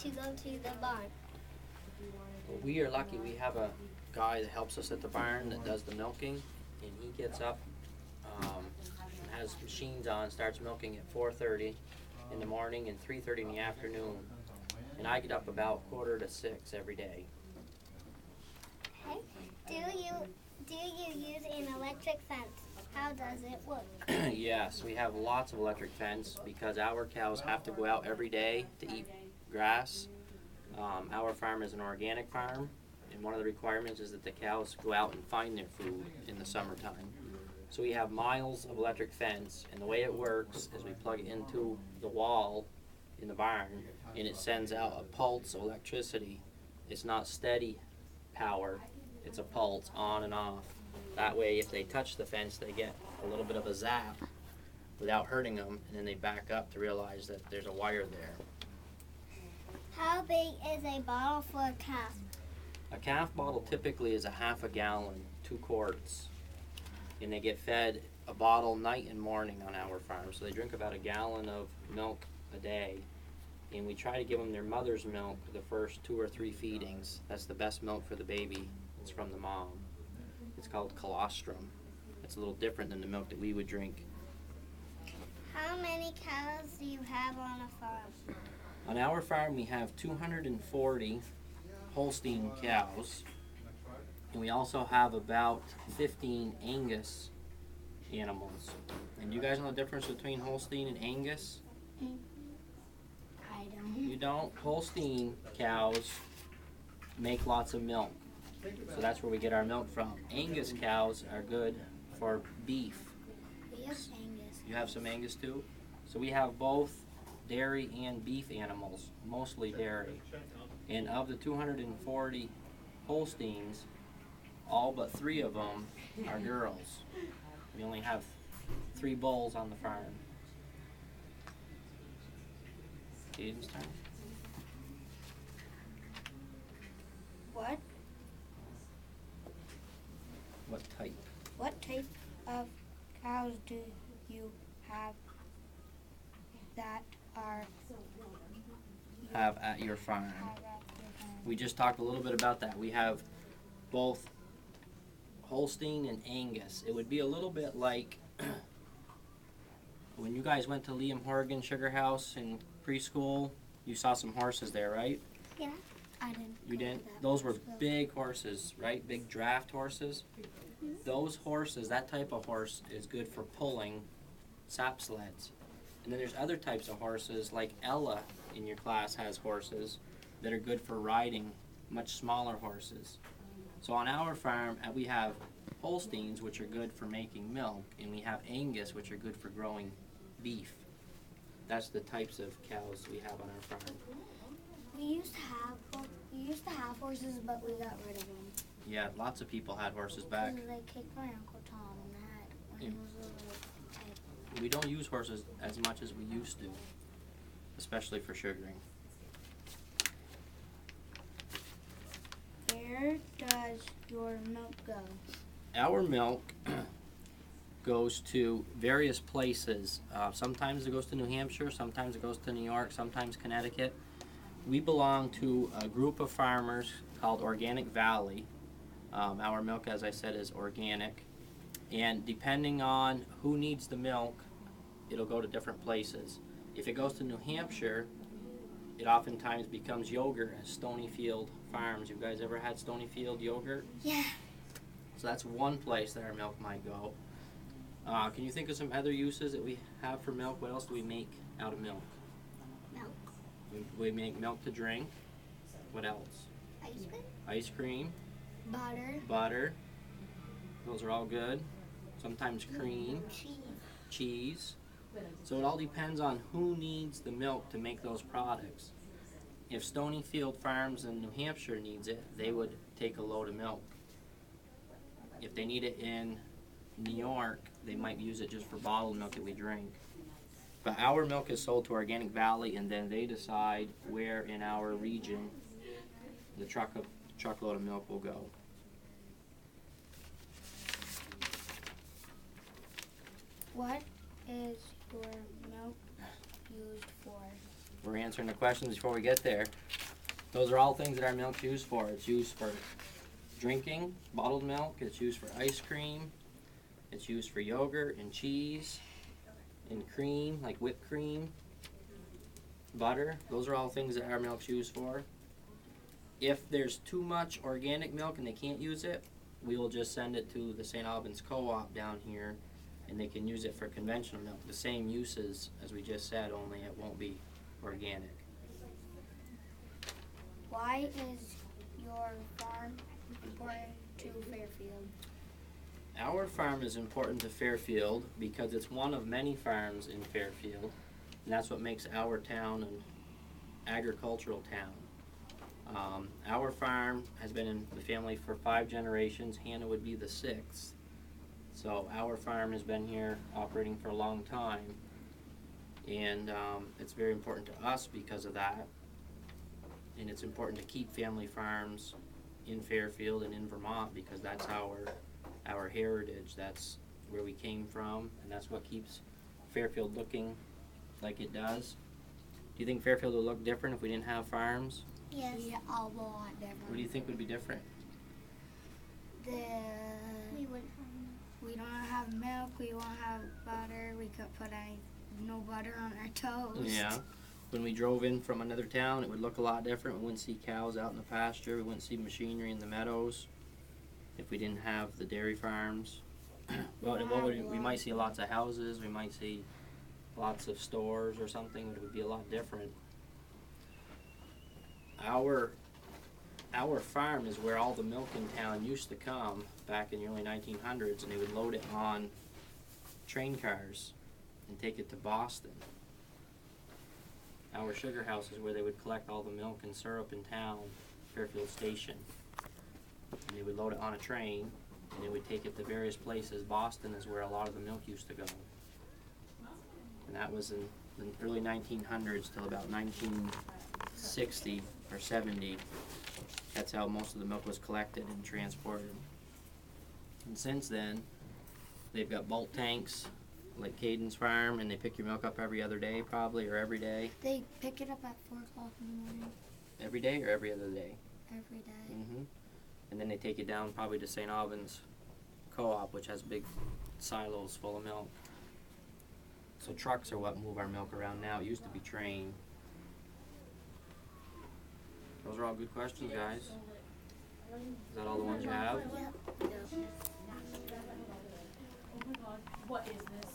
to go to the barn? Well, we are lucky. We have a guy that helps us at the barn that does the milking, and he gets up and has machines on, starts milking at 4:30 in the morning and 3:30 in the afternoon. And I get up about 5:45 every day. Okay. Do you use an electric fence? How does it work? Yes, we have lots of electric fence because our cows have to go out every day to eat grass. Our farm is an organic farm, and one of the requirements is that the cows go out and find their food in the summertime. So we have miles of electric fence, and the way it works is we plug it into the wall in the barn, and it sends out a pulse of electricity. It's not steady power, it's a pulse on and off. That way, if they touch the fence, they get a little bit of a zap without hurting them, and then they back up to realize that there's a wire there. How big is a bottle for a calf? A calf bottle typically is a half a gallon, 2 quarts, and they get fed a bottle night and morning on our farm. So they drink about a gallon of milk a day, and we try to give them their mother's milk the first 2 or 3 feedings. That's the best milk for the baby. It's from the mom. It's called colostrum. It's a little different than the milk that we would drink. How many cows do you have on a farm? On our farm, we have 240 Holstein cows, and we also have about 15 Angus animals. And you guys know the difference between Holstein and Angus? I don't. You don't? Holstein cows make lots of milk, so that's where we get our milk from. Angus cows are good for beef. We have Angus. You have some Angus too? So we have both dairy and beef animals, mostly dairy. And of the 240 Holsteins, all but 3 of them are girls. We only have 3 bulls on the farm. Aiden's turn. What type? What type of cows do you have that Have at your farm? have at your farm? We just talked a little bit about that. We have both Holstein and Angus. It would be a little bit like when you guys went to Liam Horgan Sugar House in preschool, you saw some horses there, right? Yeah, I didn't. You go to didn't? that Those were school. big horses, right? Big draft horses. Those horses, that type of horse is good for pulling sap sleds. And then there's other types of horses, like Ella in your class has horses that are good for riding much smaller horses. So on our farm, we have Holsteins, which are good for making milk, and we have Angus, which are good for growing beef. That's the types of cows we have on our farm. We used to have horses, but we got rid of them. Yeah, lots of people had horses back. Because they kicked my Uncle Tom in the head when he was a little kid. We don't use horses as much as we used to, especially for sugaring. Where does your milk go? Our milk goes to various places. Sometimes it goes to New Hampshire, sometimes it goes to New York, sometimes Connecticut. We belong to a group of farmers called Organic Valley. Our milk, as I said, is organic. And depending on who needs the milk, it'll go to different places. If it goes to New Hampshire, it oftentimes becomes yogurt at Stonyfield Farms. You guys ever had Stonyfield yogurt? Yeah. So that's one place that our milk might go. Can you think of some other uses that we have for milk? What else do we make out of milk? Milk. We make milk to drink. What else? Ice cream. Ice cream, Butter. butter. Those are all good. Sometimes cream, Cheese. cheese. So it all depends on who needs the milk to make those products. If Stonyfield Farms in New Hampshire needs it, they would take a load of milk. If they need it in New York, they might use it just for bottled milk that we drink. But our milk is sold to Organic Valley, and then they decide where in our region the truckload of milk will go. What is your milk used for? we're answering the questions before we get there. Those are all things that our milk's used for. It's used for drinking, bottled milk. It's used for ice cream. It's used for yogurt and cheese and cream, like whipped cream, butter. Those are all things that our milk's used for. If there's too much organic milk and they can't use it, we will just send it to the St. Albans Co-op down here, and they can use it for conventional milk. The same uses as we just said, only it won't be organic. Why is your farm important to Fairfield? Our farm is important to Fairfield because it's one of many farms in Fairfield, and that's what makes our town an agricultural town. Our farm has been in the family for 5 generations. Hannah would be the 6th. So our farm has been here operating for a long time, and it's very important to us because of that. And it's important to keep family farms in Fairfield and in Vermont because that's our heritage. That's where we came from, and that's what keeps Fairfield looking like it does. Do you think Fairfield would look different if we didn't have farms? Yes. Yeah, a lot different. What do you think would be different? We wouldn't We don't have milk, we won't have butter, we could put no butter on our toast. Yeah. When we drove in from another town, it would look a lot different. We wouldn't see cows out in the pasture. We wouldn't see machinery in the meadows if we didn't have the dairy farms. We might see lots of houses. We might see lots of stores or something. It would be a lot different. Our farm is where all the milk in town used to come back in the early 1900s, and they would load it on train cars and take it to Boston. Our sugar house is where they would collect all the milk and syrup in town, Fairfield Station. And they would load it on a train, and they would take it to various places. Boston is where a lot of the milk used to go. And that was in the early 1900s till about 1960 or 70. That's how most of the milk was collected and transported. And since then, they've got bulk tanks like Caden's farm, and they pick your milk up every other day probably, or every day. They pick it up at 4 o'clock in the morning. Every day or every other day? Every day. Mm-hmm. And then they take it down probably to St. Albans Co-op, which has big silos full of milk. So trucks are what move our milk around now. It used to be train. Those are all good questions, guys. Is that all the ones you have? Yep. What is this?